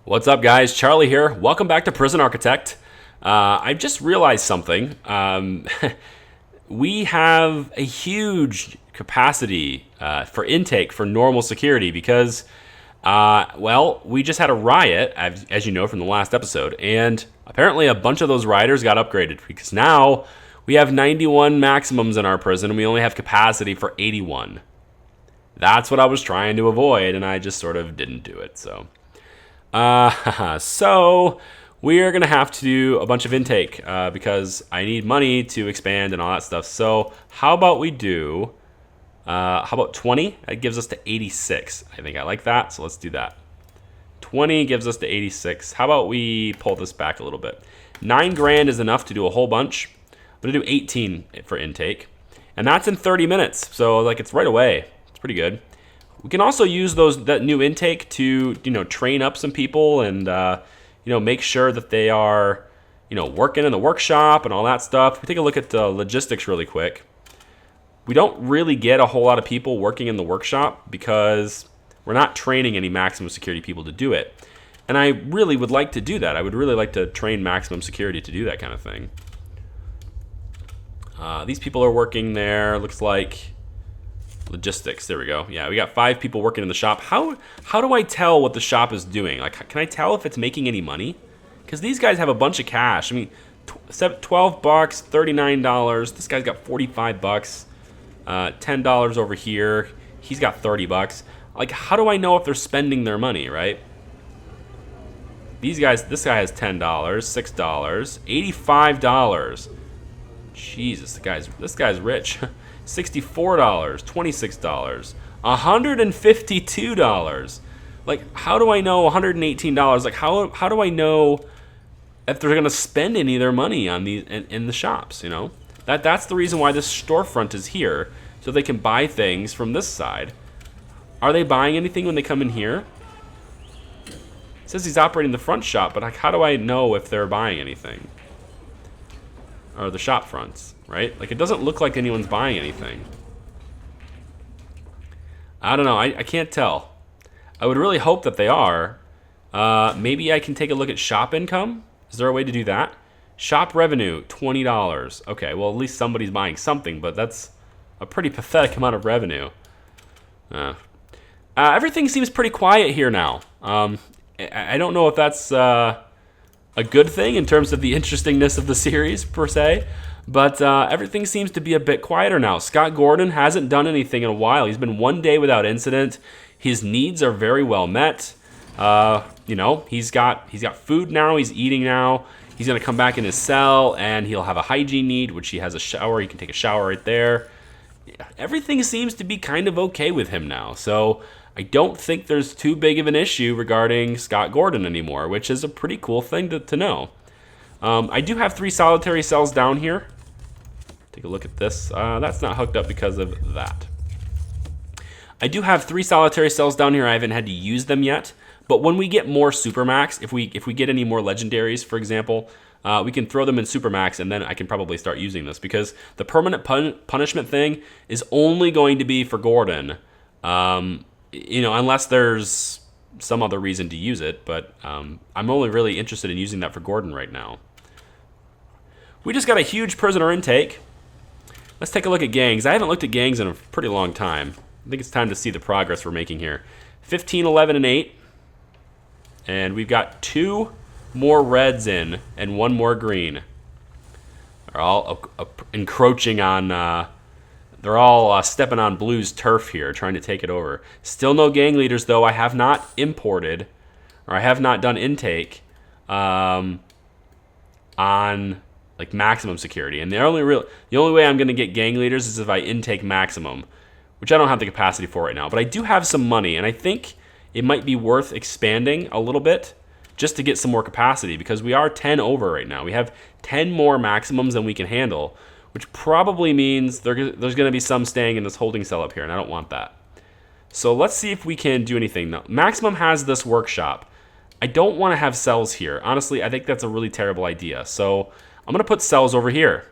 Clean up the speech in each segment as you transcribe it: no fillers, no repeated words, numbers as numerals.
What's up, guys? Charlie here. Welcome back to Prison Architect. I just realized something. We have a huge capacity for intake for normal security because, we just had a riot, as you know from the last episode, and apparently a bunch of those rioters got upgraded because now we have 91 maximums in our prison and we only have capacity for 81. That's what I was trying to avoid, and I just sort of didn't do it, so... So we are going to have to do a bunch of intake because I need money to expand and all that stuff. So how about we do, how about 20? That gives us to 86. I think I like that. So let's do that. 20 gives us to 86. How about we pull this back a little bit? 9 grand is enough to do a whole bunch. I'm going to do 18 for intake. And that's in 30 minutes. So like it's right away. It's pretty good. We can also use that new intake to, train up some people and, make sure that they are, working in the workshop and all that stuff. We take a look at the logistics really quick. We don't really get a whole lot of people working in the workshop because we're not training any maximum security people to do it. And I really would like to do that. I would really like to train maximum security to do that kind of thing. These people are working there, looks like. Logistics, there we go. Yeah, we got 5 people working in the shop. How do I tell what the shop is doing? Like, can I tell if it's making any money? Because these guys have a bunch of cash. I mean, $12, $39. This guy's got $45. $10 over here. He's got $30. Like, how do I know if they're spending their money, right? These guys, this guy has $10, $6, $85. Jesus, this guy's rich. $64, $26, $152. Like, how do I know $118? Like, how do I know if they're gonna spend any of their money on these in the shops? That's the reason why this storefront is here, so they can buy things from this side. Are they buying anything when they come in here? It says he's operating the front shop, but like, how do I know if they're buying anything? Or the shop fronts, right? Like, it doesn't look like anyone's buying anything. I don't know. I can't tell. I would really hope that they are. Maybe I can take a look at shop income. Is there a way to do that? Shop revenue, $20. Okay, well, at least somebody's buying something, but that's a pretty pathetic amount of revenue. Everything seems pretty quiet here now. I don't know if that's... a good thing in terms of the interestingness of the series, per se. But everything seems to be a bit quieter now. Scott Gordon hasn't done anything in a while. He's been 1 day without incident. His needs are very well met. He's got food now. He's eating now. He's going to come back in his cell, and he'll have a hygiene need, which he has a shower. He can take a shower right there. Everything seems to be kind of okay with him now. So I don't think there's too big of an issue regarding Scott Gordon anymore, which is a pretty cool thing to know. I do have 3 solitary cells down here. Take a look at this. That's not hooked up because of that. I do have 3 solitary cells down here. I haven't had to use them yet. But when we get more Supermax, if we get any more legendaries, for example, we can throw them in Supermax, and then I can probably start using this because the permanent punishment thing is only going to be for Gordon. Unless there's some other reason to use it, but I'm only really interested in using that for Gordon right now. We just got a huge prisoner intake. Let's take a look at gangs. I haven't looked at gangs in a pretty long time. I think it's time to see the progress we're making here. 15, 11, and 8. And we've got 2 more reds in and 1 more green. They're all encroaching on... They're all stepping on Blue's turf here, trying to take it over. Still no gang leaders, though. I have not imported, or I have not done intake on like maximum security. And the only way I'm going to get gang leaders is if I intake maximum, which I don't have the capacity for right now. But I do have some money, and I think it might be worth expanding a little bit just to get some more capacity because we are 10 over right now. We have 10 more maximums than we can handle, which probably means there's going to be some staying in this holding cell up here, and I don't want that. So let's see if we can do anything. Now, maximum has this workshop. I don't want to have cells here. Honestly, I think that's a really terrible idea. So I'm going to put cells over here.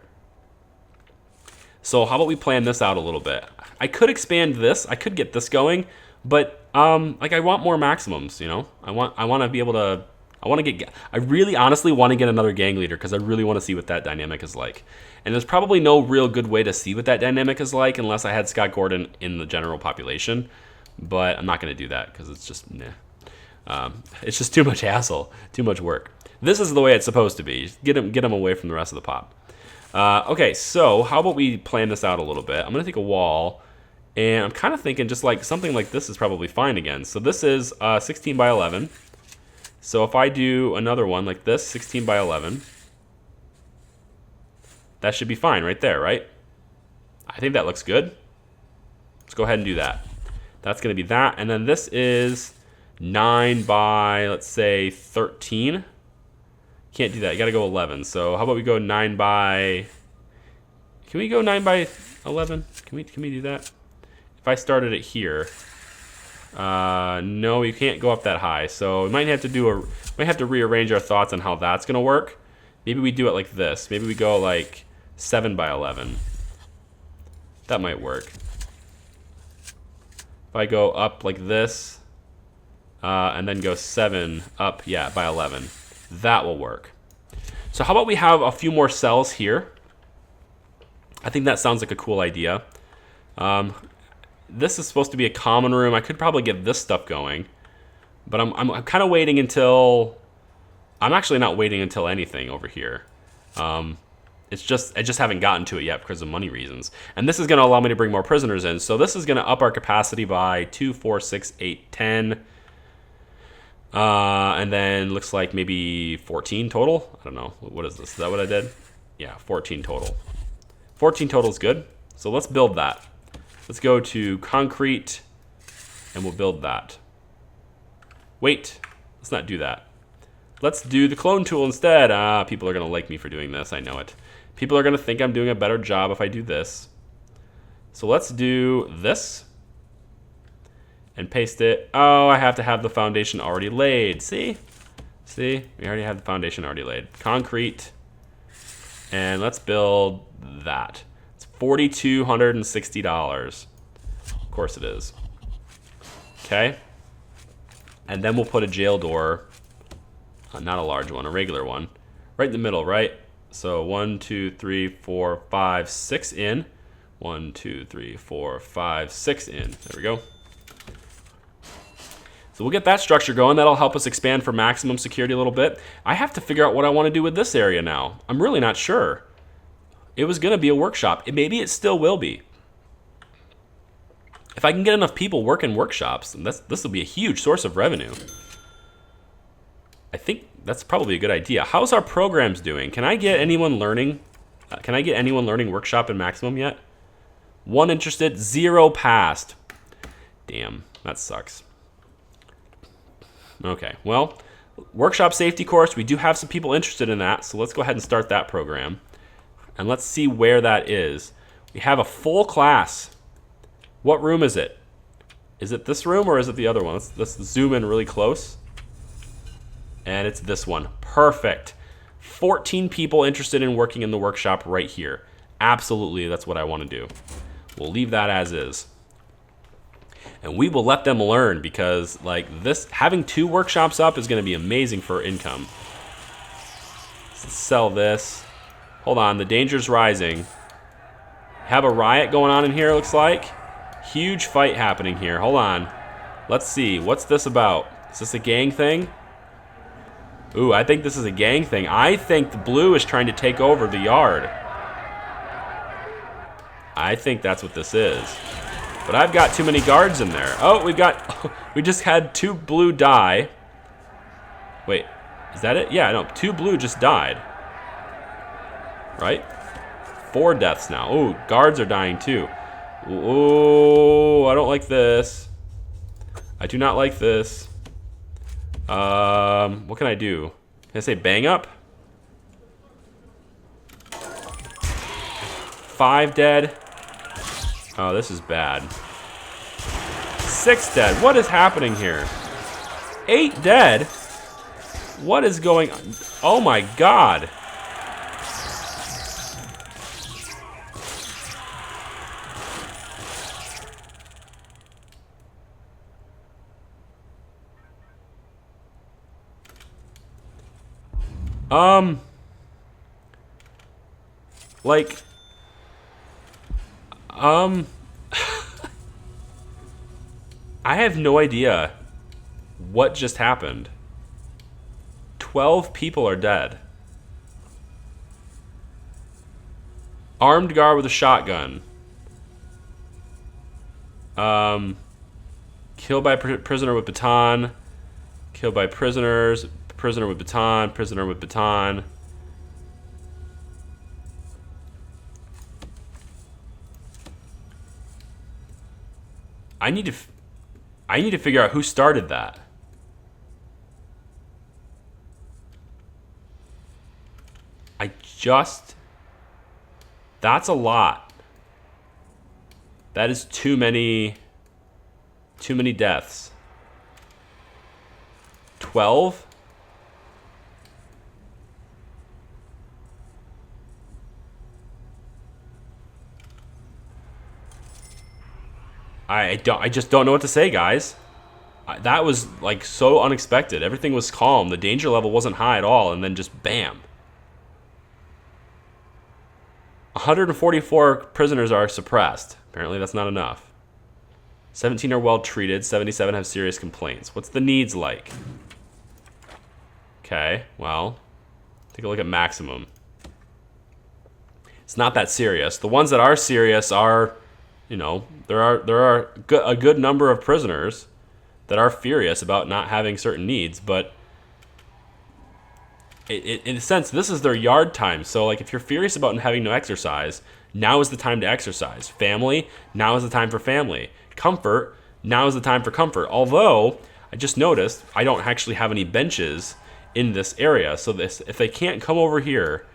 So how about we plan this out a little bit? I could expand this. I could get this going, but Like I want more maximums, you know? I want to be able to, I really honestly want to get another gang leader because I really want to see what that dynamic is like. And there's probably no real good way to see what that dynamic is like unless I had Scott Gordon in the general population. But I'm not going to do that because it's just, it's just too much hassle, too much work. This is the way it's supposed to be. Get him away from the rest of the pop. Okay, so how about we plan this out a little bit? I'm going to take a wall, and I'm kind of thinking just like something like this is probably fine again. So this is 16 by 11. So if I do another one like this, 16 by 11, that should be fine right there, right? I think that looks good. Let's go ahead and do that. That's going to be that. And then this is 9 by, let's say, 13. Can't do that. You got to go 11. So how about we go 9 by... Can we go 9 by 11? Can we do that? If I started it here... no, you can't go up that high. So we might have to rearrange our thoughts on how that's going to work. Maybe we do it like this. Maybe we go like 7 by 11. That might work. If I go up like this, and then go 7 up, yeah, by 11. That will work. So how about we have a few more cells here? I think that sounds like a cool idea. This is supposed to be a common room. I could probably get this stuff going, but I'm kind of waiting until... I'm actually not waiting until anything over here. I just haven't gotten to it yet because of money reasons. And this is going to allow me to bring more prisoners in. So this is going to up our capacity by 2, 4, 6, 8, 10. And then looks like maybe 14 total. I don't know. What is this? Is that what I did? Yeah, 14 total. 14 total is good. So let's build that. Let's go to concrete, and we'll build that. Wait, let's not do that. Let's do the clone tool instead. People are going to like me for doing this. I know it. People are going to think I'm doing a better job if I do this. So let's do this. And paste it. Oh, I have to have the foundation already laid. See? See? We already have the foundation already laid. Concrete. And let's build that. It's $4,260. Of course it is. Okay. And then we'll put a jail door. Not a large one, a regular one. Right in the middle, right? So 1, 2, 3, 4, 5, 6 in. 1, 2, 3, 4, 5, 6 in. There we go. So we'll get that structure going. That'll help us expand for maximum security a little bit. I have to figure out what I want to do with this area now. I'm really not sure. It was going to be a workshop. Maybe it still will be. If I can get enough people working workshops, this will be a huge source of revenue. I think that's probably a good idea. How's our programs doing? Can I get anyone learning? Can I get anyone learning workshop in maximum yet? 1 interested, 0 passed. Damn, that sucks. Okay, well, workshop safety course, we do have some people interested in that, so let's go ahead and start that program. And let's see where that is. We have a full class. What room is it? Is it this room or is it the other one? Let's zoom in really close. And it's this one. Perfect. 14 people interested in working in the workshop right here. Absolutely, that's what I want to do. We'll leave that as is. And we will let them learn because like this, having 2 workshops up is going to be amazing for income. Let's sell this. Hold on, the danger's rising. Have a riot going on in here, it looks like. Huge fight happening here. Hold on. Let's see. What's this about? Is this a gang thing? Ooh, I think this is a gang thing. I think the blue is trying to take over the yard. I think that's what this is. But I've got too many guards in there. Oh, we just had 2 blue die. Wait, is that it? Yeah, no, 2 blue just died. Right? 4 deaths now. Ooh, guards are dying too. Ooh, I don't like this. I do not like this. What can I do? Can I say bang up? 5 dead. Oh, this is bad. 6 dead. What is happening here? 8 dead? What is going on? Oh my god. Like, I have no idea what just happened. 12 people are dead. Armed guard with a shotgun. Killed by prisoner with baton. Killed by prisoners. Prisoner with baton. Prisoner with baton. I need to figure out who started that. That's a lot. That is too many deaths. 12? I just don't know what to say, guys. That was like so unexpected. Everything was calm. The danger level wasn't high at all, and then just bam. 144 prisoners are suppressed. Apparently that's not enough. 17 are well treated. 77 have serious complaints. What's the needs like? Okay, well, take a look at maximum. It's not that serious. The ones that are serious are, you know, there are a good number of prisoners that are furious about not having certain needs, but in a sense, this is their yard time. So, like, if you're furious about having no exercise, now is the time to exercise. Family, now is the time for family. Comfort, now is the time for comfort. Although, I just noticed I don't actually have any benches in this area. So if they can't come over here,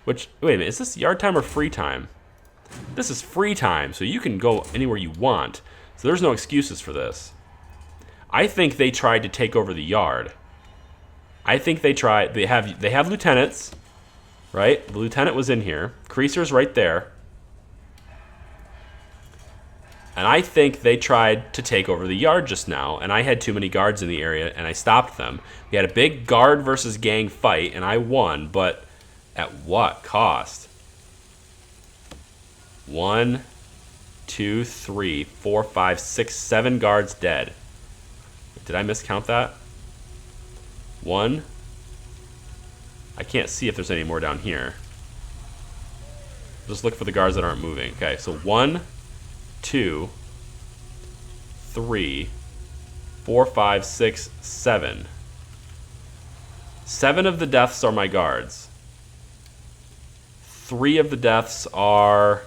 which, wait a minute, is this yard time or free time? This is free time, so you can go anywhere you want. So there's no excuses for this. I think they tried to take over the yard. I think they tried. They have lieutenants, right? The lieutenant was in here. Creaser's right there. And I think they tried to take over the yard just now, and I had too many guards in the area, and I stopped them. We had a big guard versus gang fight, and I won, but at what cost? 1, 2, 3, 4, 5, 6, 7 guards dead. Did I miscount that? 1. I can't see if there's any more down here. Just look for the guards that aren't moving. Okay, so 1, 2, 3, 4, 5, 6, 7. 7 of the deaths are my guards. 3 of the deaths are...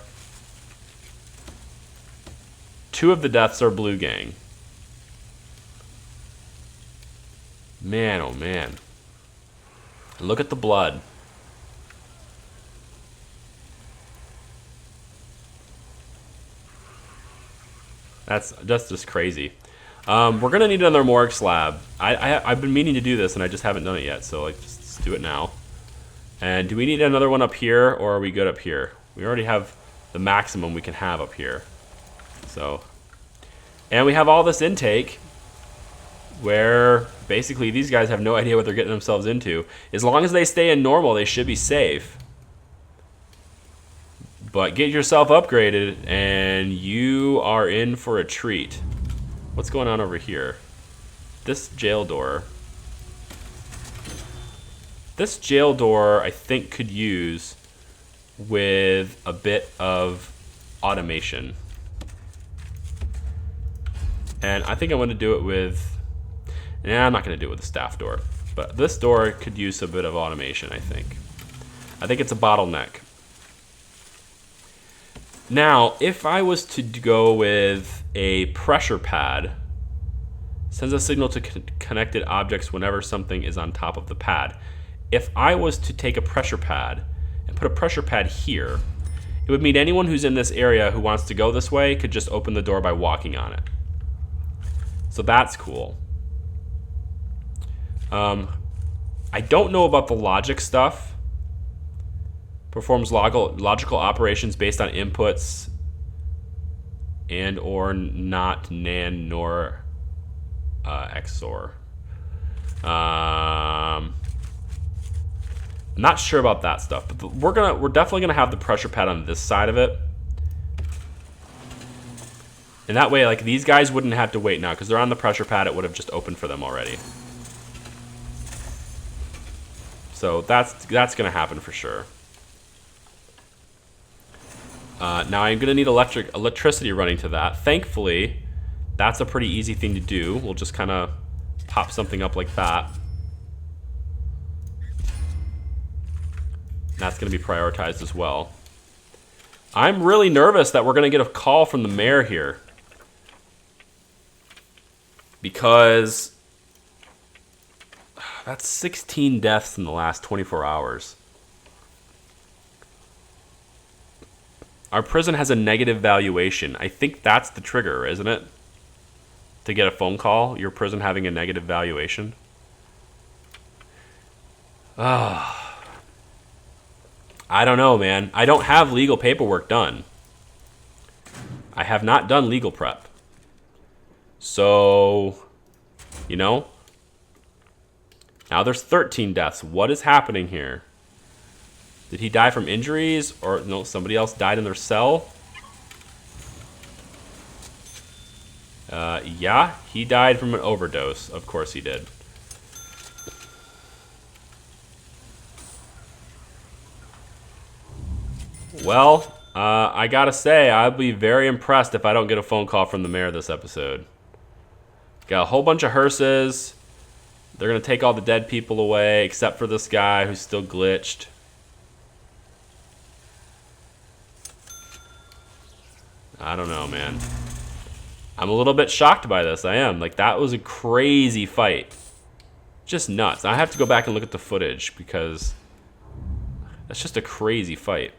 2 of the deaths are Blue Gang. Man, oh man. Look at the blood. That's just crazy. We're gonna need another morgue slab. I've been meaning to do this and I just haven't done it yet, so like just do it now. And do we need another one up here, or are we good up here? We already have the maximum we can have up here. So, and we have all this intake where basically these guys have no idea what they're getting themselves into. As long as they stay in normal, they should be safe. But get yourself upgraded and you are in for a treat. What's going on over here? This jail door. This jail door, I think, could use with a bit of automation. And I think I'm going to do it with... Nah, I'm not going to do it with the staff door. But this door could use a bit of automation, I think. I think it's a bottleneck. Now, if I was to go with a pressure pad, sends a signal to connected objects whenever something is on top of the pad. If I was to take a pressure pad and put a pressure pad here, it would mean anyone who's in this area who wants to go this way could just open the door by walking on it. So that's cool. I don't know about the logic stuff. Performs logical operations based on inputs and or not NAND nor XOR. I'm not sure about that stuff, but we're definitely gonna have the pressure pad on this side of it. And that way, like, these guys wouldn't have to wait now, because they're on the pressure pad, it would have just opened for them already. So that's gonna happen for sure. Now I'm gonna need electricity running to that. Thankfully, that's a pretty easy thing to do. We'll just kind of pop something up like that. That's gonna be prioritized as well. I'm really nervous that we're gonna get a call from the mayor here, because that's 16 deaths in the last 24 hours. Our prison has a negative valuation. I think that's the trigger, isn't it? To get a phone call, your prison having a negative valuation. I don't know, man. I don't have legal paperwork done. I have not done legal prep. So, you know, now there's 13 deaths. What is happening here? Did he die from injuries? Or no, somebody else died in their cell? Yeah, he died from an overdose. Of course he did. Well, I gotta say, I'll be very impressed if I don't get a phone call from the mayor this episode. Got a whole bunch of hearses. They're gonna take all the dead people away, except for this guy who's still glitched. I don't know, man. I'm a little bit shocked by this. I am. Like, that was a crazy fight. Just nuts. I have to go back and look at the footage, because that's just a crazy fight.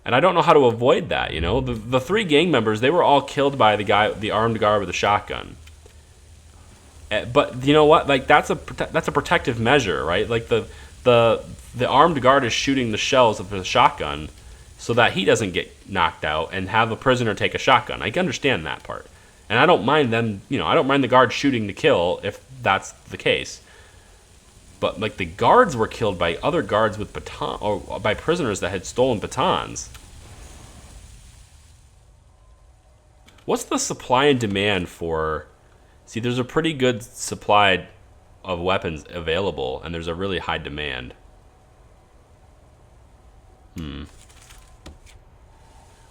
And I don't know how to avoid that, you know? The three gang members, they were all killed by the armed guard with a shotgun. But you know what? Like, that's a protective measure, right? Like, the armed guard is shooting the shells with a shotgun so that he doesn't get knocked out and have a prisoner take a shotgun. I can understand that part. And I don't mind them, you know, I don't mind the guard shooting to kill if that's the case. But, like, the guards were killed by other guards with or by prisoners that had stolen batons. What's the supply and demand for... See, there's a pretty good supply of weapons available, and there's a really high demand. I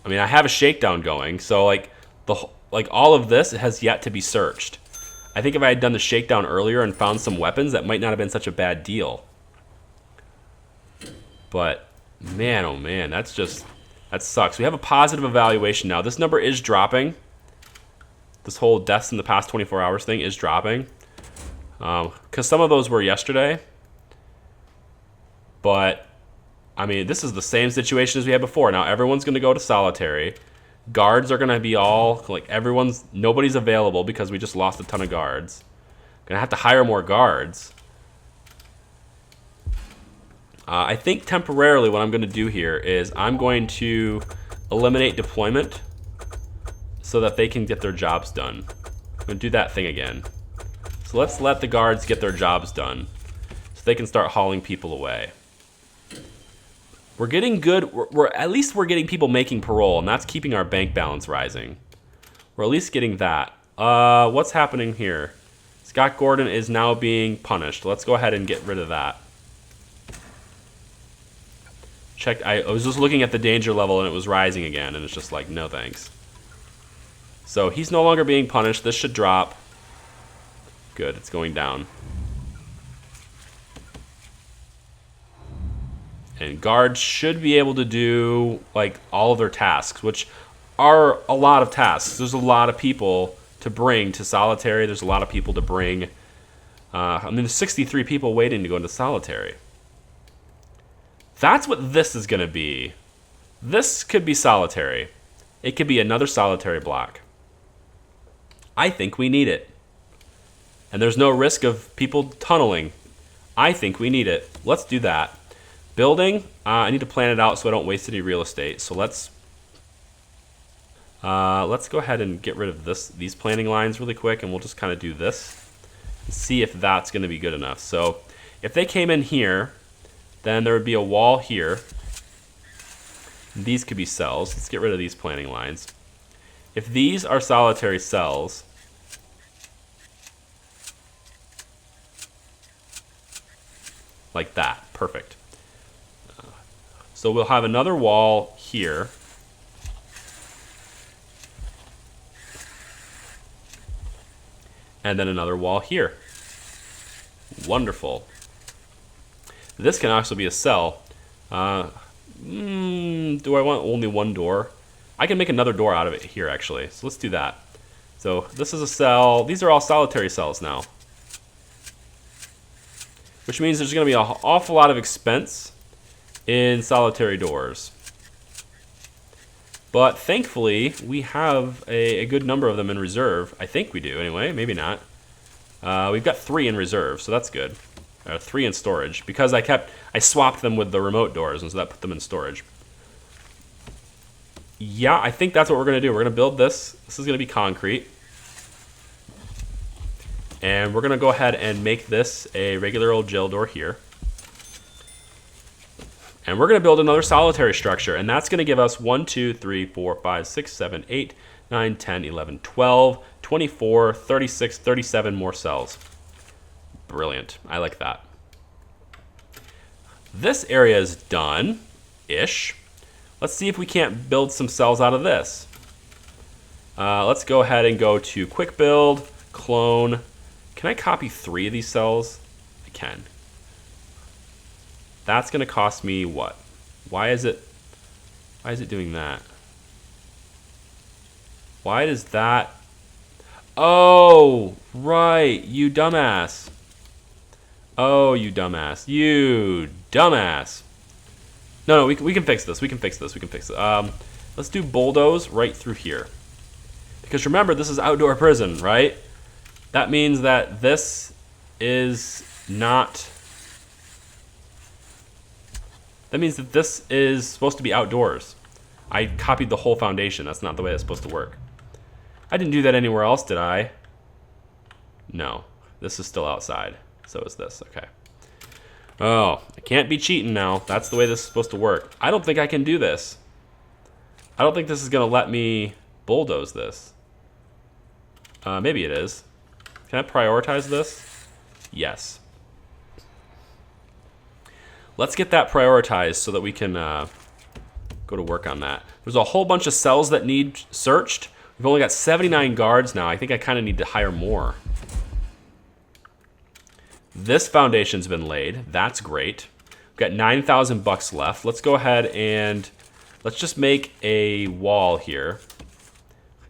mean, I have a shakedown going, so, like, all of this has yet to be searched. I think if I had done the shakedown earlier and found some weapons, that might not have been such a bad deal. But, man, oh man, that sucks. We have a positive evaluation now. This number is dropping. This whole deaths in the past 24 hours thing is dropping. Because some of those were yesterday. But, I mean, this is the same situation as we had before. Now, everyone's going to go to solitary. Guards are going to be all, like, nobody's available because we just lost a ton of guards. Going to have to hire more guards. I think temporarily what I'm going to do here is I'm going to eliminate deployment so that they can get their jobs done. I'm going to do that thing again. So let's let the guards get their jobs done so they can start hauling people away. We're getting good. At least we're getting people making parole, and that's keeping our bank balance rising. We're at least getting that. What's happening here? Scott Gordon is now being punished. Let's go ahead and get rid of that. I was just looking at the danger level, and it was rising again, and it's just like, no thanks. So he's no longer being punished. This should drop. Good, it's going down. And guards should be able to do, like, all of their tasks, which are a lot of tasks. There's a lot of people to bring to solitary. There's a lot of people to bring. I mean, there's 63 people waiting to go into solitary. That's what this is going to be. This could be solitary. It could be another solitary block. I think we need it. And there's no risk of people tunneling. I think we need it. Let's do that. Building, I need to plan it out so I don't waste any real estate. So let's go ahead and get rid of these planning lines really quick, and we'll just kind of do this and see if that's going to be good enough. So If they came in here, then there would be a wall here. These could be cells. Let's get rid of these planning lines. If these are solitary cells, like that, perfect. So we'll have another wall here. And then another wall here. Wonderful. This can also be a cell. Do I want only one door? I can make another door out of it here, actually. So let's do that. So this is a cell. These are all solitary cells now. Which means there's going to be an awful lot of expense in solitary doors. But thankfully, we have a good number of them in reserve. I think we do, anyway. Maybe not. We've got 3 in reserve, so that's good. 3 in storage, because I swapped them with the remote doors, and so that put them in storage. Yeah, I think that's what we're going to do. We're going to build this. This is going to be concrete. And we're going to go ahead and make this a regular old jail door here. And we're going to build another solitary structure, and that's going to give us 1, 2, 3, 4, 5, 6, 7, 8, 9, 10, 11, 12, 24, 36, 37 more cells. Brilliant. I like that. This area is done-ish. Let's see if we can't build some cells out of this. Let's go ahead and go to quick build, clone. Can I copy 3 of these cells? I can. That's going to cost me what? Why is it doing that? Why does that? Oh, right, you dumbass. Oh, you dumbass. You dumbass. No, we can fix this. We can fix this. Let's do bulldoze right through here. Because remember, this is outdoor prison, right? That means that this is not... That means that this is supposed to be outdoors. I copied the whole foundation. That's not the way it's supposed to work. I didn't do that anywhere else, did I? No. This is still outside. So is this. Okay. Oh, I can't be cheating now. That's the way this is supposed to work. I don't think I can do this. I don't think this is going to let me bulldoze this. Maybe it is. Can I prioritize this? Yes. Let's get that prioritized so that we can go to work on that. There's a whole bunch of cells that need searched. We've only got 79 guards now. I think I kind of need to hire more. This foundation's been laid. That's great. We've got 9,000 bucks left. Let's go ahead and let's just make a wall here.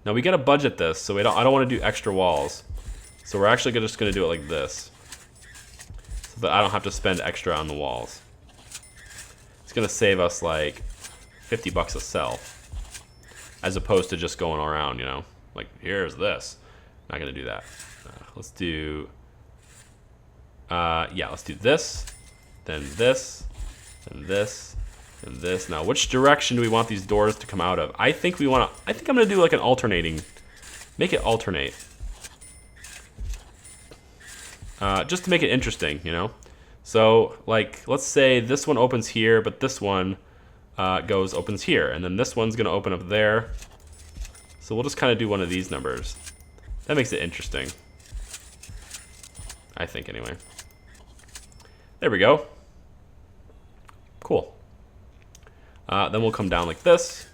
Now we got to budget this, so I don't want to do extra walls. So we're actually just going to do it like this, so that I don't have to spend extra on the walls. It's going to save us like 50 bucks a cell, as opposed to just going around, you know, like here's this. Not going to do that. Let's do. Yeah, let's do this, then this, and this, and this. Now, which direction do we want these doors to come out of? I think I'm gonna do like an alternating, make it alternate. Just to make it interesting, you know? So, like, let's say this one opens here, but this one opens here, and then this one's gonna open up there. So we'll just kind of do one of these numbers. That makes it interesting. I think, anyway. There we go. Cool. Then we'll come down like this.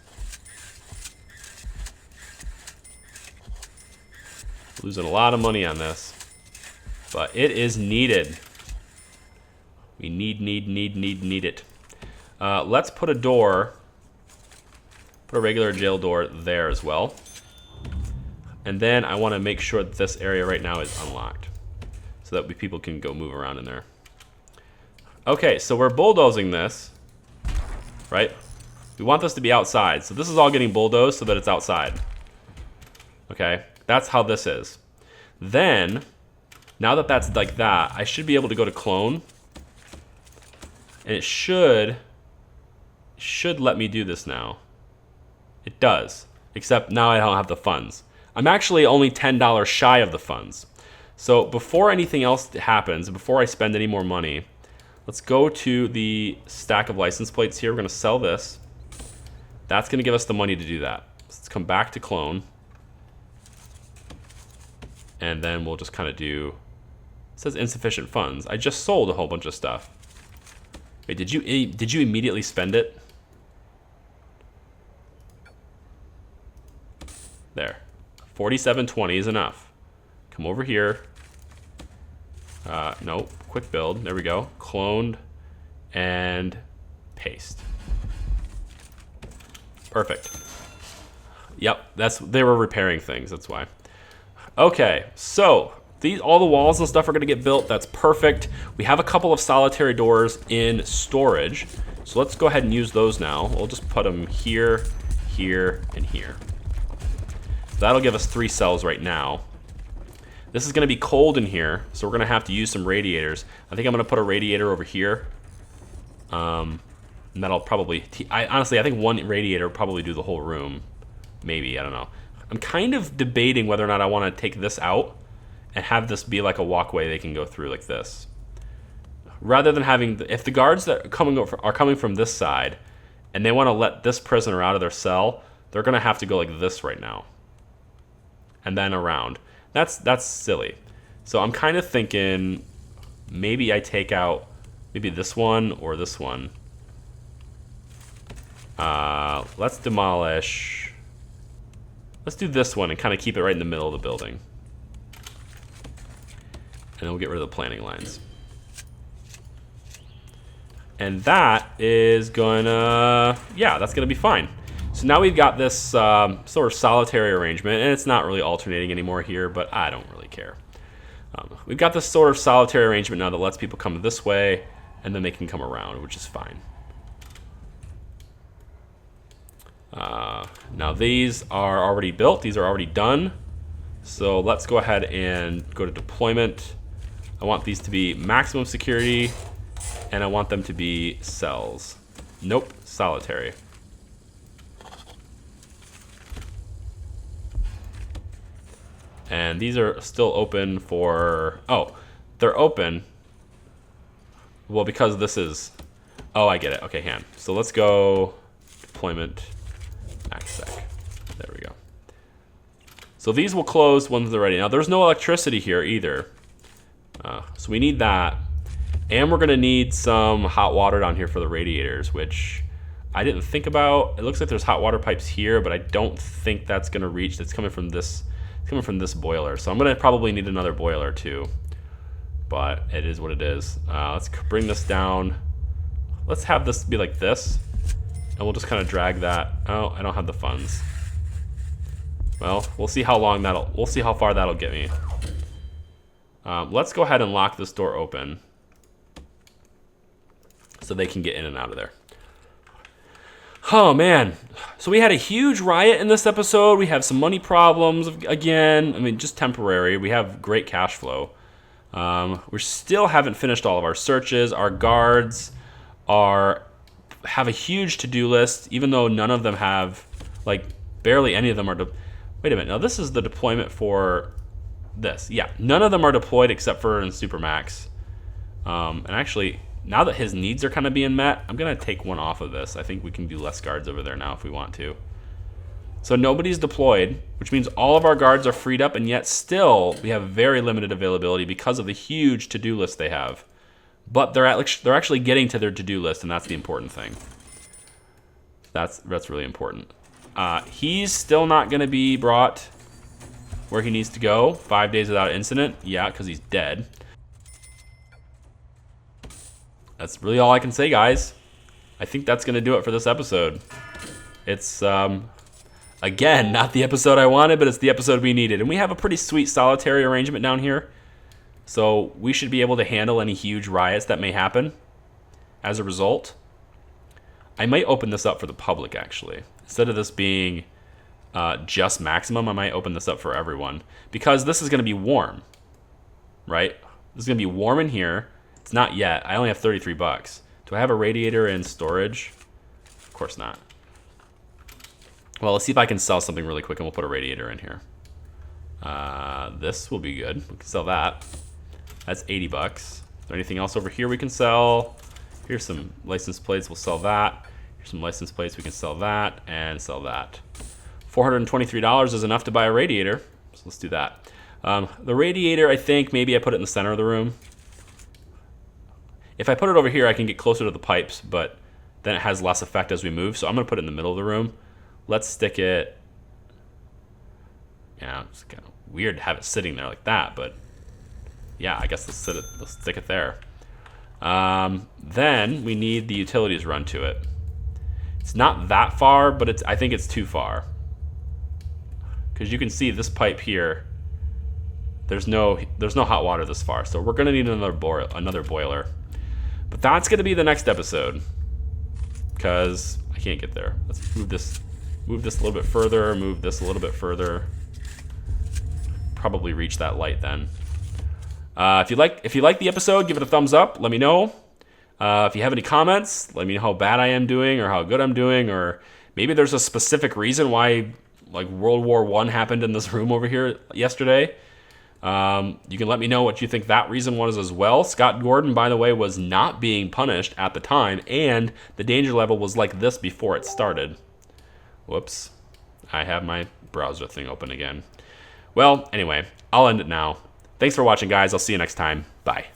Losing a lot of money on this, but it is needed. We need it. Let's put a door, put a regular jail door there as well. And then I want to make sure that this area right now is unlocked, so that people can go move around in there. Okay, so we're bulldozing this, right? We want this to be outside. So this is all getting bulldozed so that it's outside. Okay, that's how this is. Then, now that that's like that, I should be able to go to clone. And it should let me do this now. It does, except now I don't have the funds. I'm actually only $10 shy of the funds. So before anything else happens, before I spend any more money, let's go to the stack of license plates here. We're going to sell this. That's going to give us the money to do that. So let's come back to clone. And then we'll just kind of do, it says insufficient funds. I just sold a whole bunch of stuff. Wait, did you immediately spend it? There. 4720 is enough. Come over here. No, quick build. There we go. Cloned and paste. Perfect. Yep, they were repairing things. That's why. Okay, so all the walls and stuff are going to get built. That's perfect. We have a couple of solitary doors in storage, so let's go ahead and use those now. We'll just put them here, here, and here. So that'll give us 3 cells right now. This is going to be cold in here, so we're going to have to use some radiators. I think I'm going to put a radiator over here. And that'll probably... honestly, I think one radiator will probably do the whole room. Maybe, I don't know. I'm kind of debating whether or not I want to take this out and have this be like a walkway they can go through like this. Rather than having... if the guards that are coming from this side and they want to let this prisoner out of their cell, they're going to have to go like this right now. And then around. That's silly. So I'm kind of thinking maybe I take out maybe this one or this one. Let's demolish. Let's do this one and kind of keep it right in the middle of the building. And then we'll get rid of the planning lines. And that is gonna, yeah, that's gonna be fine. So now we've got this sort of solitary arrangement, and it's not really alternating anymore here, but I don't really care. We've got this sort of solitary arrangement now that lets people come this way, and then they can come around, which is fine. Now these are already built. These are already done. So let's go ahead and go to deployment. I want these to be maximum security, and I want them to be cells. Nope, solitary. And these are still open for, oh, they're open. Well, because this is, oh, I get it. Okay, hand. So let's go deployment, maxsec. There we go. So these will close once they're ready. Now there's no electricity here either. So we need that. And we're gonna need some hot water down here for the radiators, which I didn't think about. It looks like there's hot water pipes here, but I don't think that's gonna reach. That's coming from this boiler. So I'm gonna probably need another boiler too, but it is what it is. Let's bring this down. Let's have this be like this, and we'll just kind of drag that. Oh, I don't have the funds. Well, we'll see how far that'll get me. Let's go ahead and lock this door open so they can get in and out of there. Oh man, so we had a huge riot in this episode. We have some money problems again. I mean, just temporary. We have great cash flow. We still haven't finished all of our searches. Our guards have a huge to-do list, even though none of them have, like, barely any of them are. Wait a minute. Now this is the deployment for this. Yeah, none of them are deployed except for in Supermax. And actually, now that his needs are kind of being met, I'm going to take one off of this. I think we can do less guards over there now if we want to. So nobody's deployed, which means all of our guards are freed up, and yet still we have very limited availability because of the huge to-do list they have. But they're actually getting to their to-do list, and that's the important thing. That's really important. He's still not going to be brought where he needs to go. 5 days without incident. Yeah, because he's dead. That's really all I can say, guys. I think that's going to do it for this episode. It's, again, not the episode I wanted, but it's the episode we needed. And we have a pretty sweet solitary arrangement down here. So we should be able to handle any huge riots that may happen as a result. I might open this up for the public, actually. Instead of this being just maximum, I might open this up for everyone. Because this is going to be warm, right? This is going to be warm in here. It's not yet. I only have 33 bucks. Do I have a radiator in storage? Of course not. Well, let's see if I can sell something really quick, and we'll put a radiator in here. This will be good. We can sell that. That's $80. Is there anything else over here we can sell? Here's some license plates. We'll sell that. Here's some license plates. We can sell that and sell that. $423 is enough to buy a radiator. So let's do that. The radiator, I think maybe I put it in the center of the room. If I put it over here, I can get closer to the pipes, but then it has less effect as we move. So I'm going to put it in the middle of the room. Let's stick it. Yeah, it's kind of weird to have it sitting there like that, but yeah, I guess let's stick it there. Then we need the utilities run to it. It's not that far, but I think it's too far. Because you can see this pipe here, there's no hot water this far, so we're going to need another boiler. But that's going to be the next episode, because I can't get there. Let's move this a little bit further, move this a little bit further. Probably reach that light then. If you like the episode, give it a thumbs up. Let me know. If you have any comments, let me know how bad I am doing or how good I'm doing, or maybe there's a specific reason why like World War I happened in this room over here yesterday. You can let me know what you think that reason was as well. Scott Gordon, by the way, was not being punished at the time, and the danger level was like this before it started. Whoops. I have my browser thing open again. Well, anyway, I'll end it now. Thanks for watching, guys. I'll see you next time. Bye.